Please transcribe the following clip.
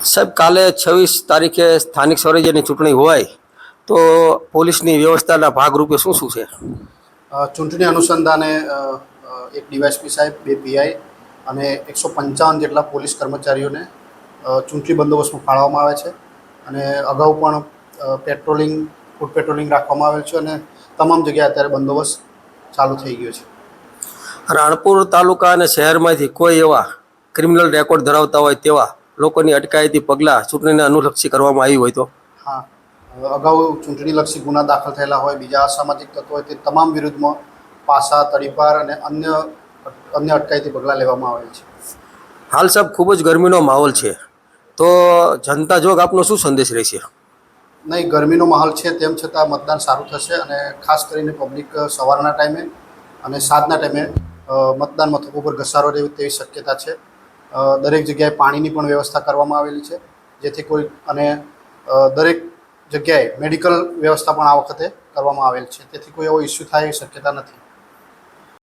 સાહેબ, કાલે 26 તારીખે સ્થાનિક સ્વરાજ્યની ચૂંટણી હોય તો પોલીસની વ્યવસ્થાના ભાગરૂપે શું શું છે? ચૂંટણી અનુસંધાને એક ડીવાયએસપી સાહેબ, 2 પીઆઈ અને 155 જેટલા પોલીસ કર્મચારીઓને ચૂંટણી બંદોબસ્તમાં ફાળવવામાં આવે છે. અને અગાઉ પણ ફૂટ પેટ્રોલિંગ રાખવામાં આવેલ છે અને તમામ જગ્યાએ અત્યારે બંદોબસ્ત ચાલુ થઈ ગયો છે. રાણપુર તાલુકા અને શહેરમાંથી કોઈ એવા ક્રિમિનલ રેકોર્ડ ધરાવતા હોય તેવા લોકોની અટકાયતી પગલાં ચૂંટણીને અનુલક્ષી કરવામાં આવી હોય તો? હા, અગાઉ ચૂંટણીલક્ષી ગુના દાખલ થયેલા હોય, બીજા અસામાજિક તત્વો હોય તે તમામ વિરુદ્ધમાં પાસા, તડીપાર અને અન્ય અટકાયતી પગલાં લેવામાં આવેલ છે. હાલ સાહેબ, ખૂબ જ ગરમીનો માહોલ છે, તો જનતા જોગ આપનો શું સંદેશ રહેશે? નહીં, ગરમીનો માહોલ છે તેમ છતાં મતદાન સારું થશે અને ખાસ કરીને પબ્લિક સવારના ટાઈમે અને સાંજના ટાઈમે મતદાન મથકો પર ઘસારો રહે તેવી શક્યતા છે. દરેક જગ્યાએ પાણીની પણ વ્યવસ્થા કરવામાં આવેલી છે, જેથી કોઈ અને દરેક જગ્યાએ મેડિકલ વ્યવસ્થા પણ આ વખતે કરવામાં આવેલ છે, તેથી કોઈ એવો ઇસ્યુ થાય એવી શક્યતા નથી.